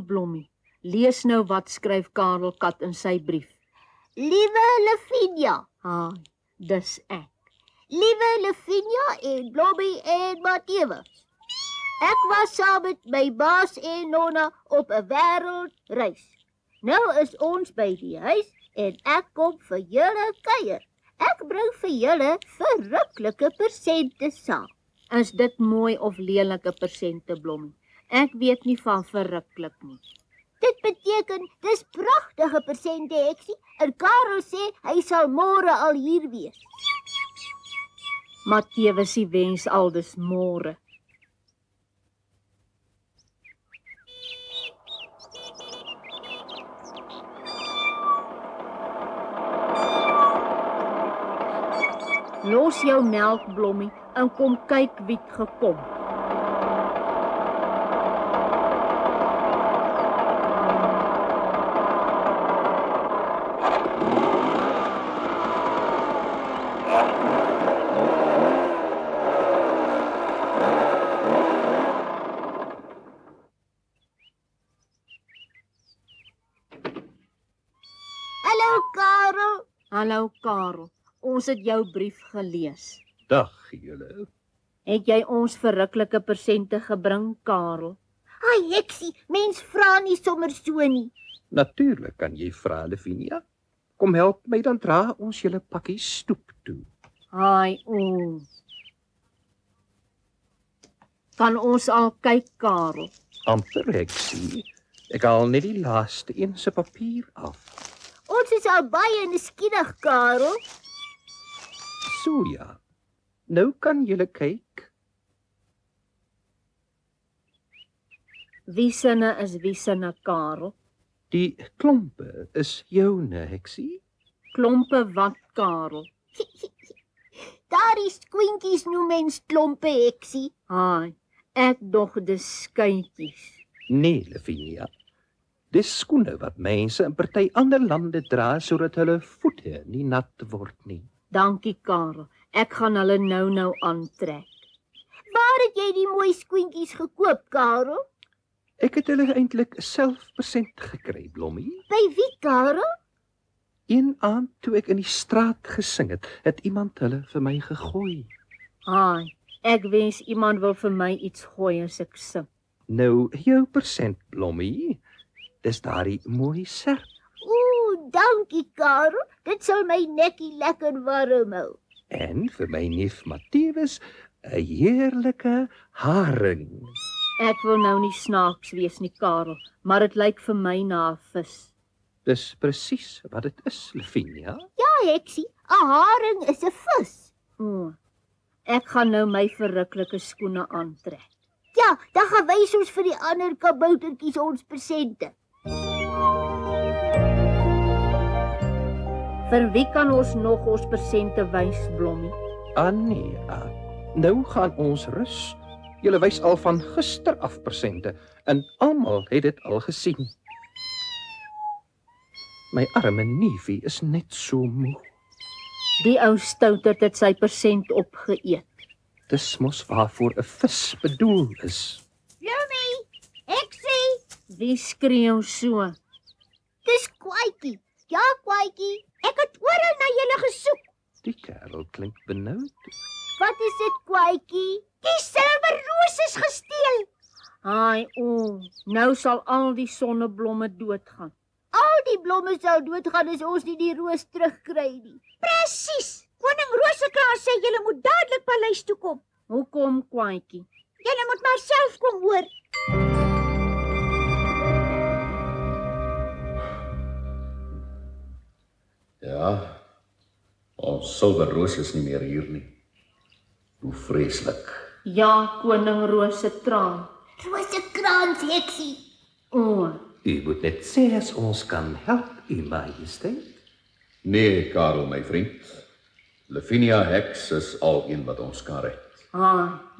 Blommie. Lees nou wat skryf Karel Kat in sy brief. Liewe Lavinia. Haai, dis ek. Liewe Lavinia en Blommie en Matthewes. Ek was saam met my baas en Nonna op 'n wêreldreis. Nou is ons by die huis en ek kom vir julle kuier. Ek bring vir julle verruklike persente saam. Is dit mooi of lelike persente, Blommie? Ek weet nie van verruklik nie. Dit beteken, dis pragtige persente, Heksie. En Karel sê, hy sal môre al hier wees. Matthewes wens aldus môre. Los jou melk, Blommie, en kom kyk wie het gekom. Hallo, Karel. Hallo, Karel. Ons het jou brief gelees. Dag julle. Het jy ons verruklike persente gebring, Karel? Ai, Heksie, mens vra nie sommer so nie. Natuurlik kan jy vra, Lavinia. Kom help my, dan dra ons julle pakkie stoep toe. Haai, Kan ons al kyk, Karel? Amper, Heksie. Ek haal net die laaste een se papier af. Ons is al baie nuuskierig, Karel. So ja. Nou kan julle kyk. Wie sinne is wie sinne, Karel? Die klompe is joune, Heksie. Klompe wat, Karel? Daardie skwintjies noem mens klompe, Heksie. Haai, ek dog dis skytjies. Nee, Lavinia. Dis skoene wat mense in party ander lande dra sodat hulle voete nie nat word nie. Dankie, Karel. Ek gaan hulle nou aantrek. Waar het jy die mooi skoentjies gekoop, Karel? Ek het hulle eintlik self persent gekry, Blommie. By wie, Karel? Een aand toe ek in die straat gesing het iemand hulle vir my gegooi. Haai, ek wens iemand wil vir my iets gooi as ek sing. Nou, jou persent, Blommie. Dis daardie mooi serp. Dankie, Karel. Dit sal my nekkie lekker warm hou. En vir my neef Matthewes 'n heerlike haring. Ek wil nou nie snaaks wees nie, Karel, maar dit lyk vir my na 'n vis. Dis presies wat dit is, Lavinia. Ja, Heksie, 'n haring is 'n vis. Ek gaan nou my verruklike skoene aantrek. Ja, dan gaan wys ons vir die ander kaboutertjies ons persente. Vir wie kan ons nog ons persente wys, Blommie? Nee, nou gaan ons rus. Julle wys al van gister af persente en almal het dit al gesien. My arme neefie is net so moeg. Die ou stouterd het sy persent opgeëet. Dis mos waarvoor 'n vis bedoel is. Blommie, Heksie, Wie skreeu so? dis Kwaadjie. Ja, Kwaadjie, ek het oral na julle gesoek. Die kerel klink benoud. Wat is dit, Kwaadjie? Die silwerroos is gesteel. Haai, nou sal al die sonneblomme doodgaan. Al die blomme sal doodgaan as ons nie die roos terugkry nie. Presies. Koning Rosekraans sê julle moet dadelik paleis toe kom. Hoekom, Kwaadjie? Julle moet maar self kom hoor. Ja, ons silwerroos is nie meer hier nie. Hoe vreeslik. Ja, koning Rosekraan. Rosekraans, Heksie. U moet net sê as ons kan help, U Majesteit. Nee, Karel, my vriend. Lavinia Heks is al een wat ons kan red.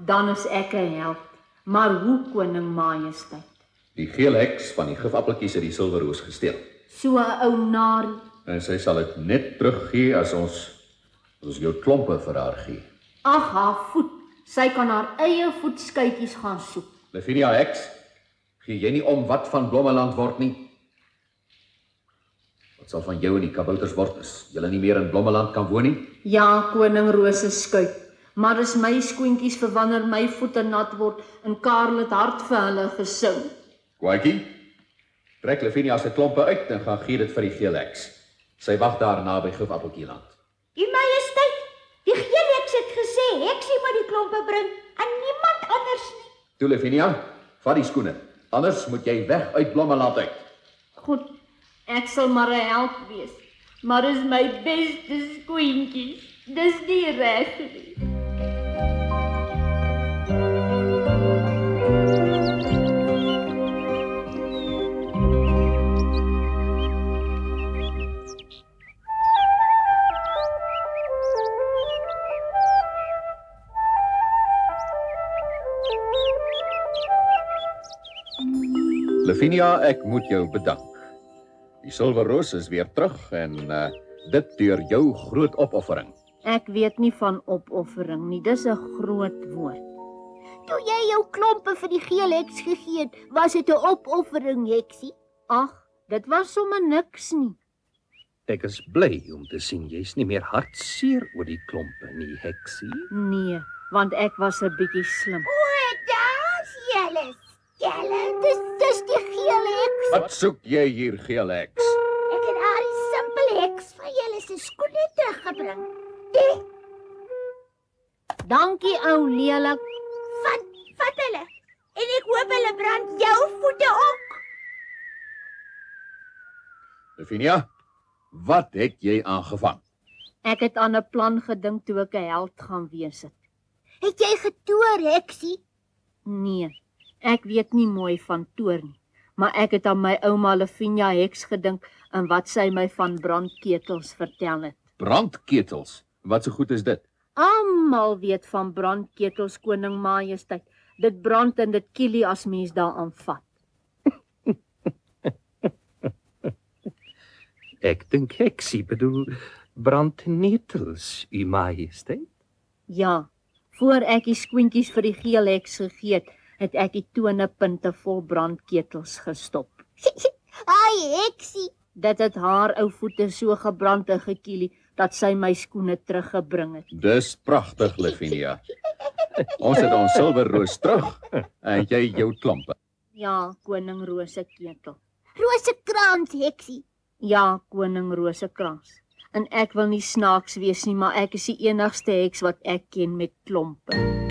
Dan is ek 'n held. Maar hoe, koning Majesteit? Die geel heks van die gifappeltjies het die silwerroos gesteel. So 'n ou narie. En sy sal dit net teruggee as ons jou klompe vir haar gee. Ag, haar voet. Sy kan haar eie voetskuitjies gaan soek. Lavinia Heks, Gee jy nie om wat van Blommeland word nie? Wat sal van jou en die kabouters word as julle nie meer in Blommeland kan woon nie? Ja, koning Rose skuit. Maar is my skoentjies vir wanneer my voete nat word en Karel het hard vir hulle gesing. Kwaadjie, trek Lavinia se klompe uit en gaan gee dit vir die geelheks. Sy wag daar naby Gouwappeltjieland. U Majesteit, die geelheks het gesê heksie moet die klompe bring en niemand anders nie. Toe Lavinia, vat die skoene. Anders moet jy weg uit Blommeland uit. Goed, ek sal maar 'n held wees. Maar is my beste skoentjies. Dis nie reg nie. Lavinia, ek moet jou bedank. Die Silverroos is weer terug en dit deur jou groot opoffering. Ek weet nie van opoffering nie. Dis 'n groot woord. Toe jy jou klompe vir die geelheks gegee het, was dit 'n opoffering, heksie? Ag, dit was sommer niks nie. Ek is bly om te sien jy's nie meer hartseer oor die klompe nie, heksie. Nee, want ek was 'n bietjie slim. O, daar's julle. Dis die geelheks. Wat soek jy hier, geelheks? Ek het haar die simpel heks van julle se skoene teruggebring. Dankie ou lelik. Vat hulle. En ek hoop hulle brand jou voete ook. Lavinia, wat het jy aangevang? Ek het aan 'n plan gedink toe ek 'n held gaan wees het. Het jy getoer, heksie? Nee, ek weet nie mooi van toer nie. Maar ek het aan my ouma Lavinia heks gedink en wat sy my van brandketels vertel het. Brandketels? Wat so goed is dit? Almal weet van brandketels, koning majesteit. Dit brand en dit kielie as mens daaraan vat. Ek dink heksie bedoel brandnetels, u majesteit. Ja, voor ek die skoentjies vir die geelheks gegee het ek die tonepunte vol brandketels gestop. Ai, heksie. Dit het haar ou voete so gebrand en gekielie dat sy my skoene teruggebring het. Dis pragtig, Lavinia. Ons het ons Silverroos terug en jy jou klompe. Ja, koning Roseketel. Rosekrans, heksie. Ja, koning Rosekrans. En ek wil nie snaaks wees nie, maar ek is die enigste heks wat ek ken met klompe.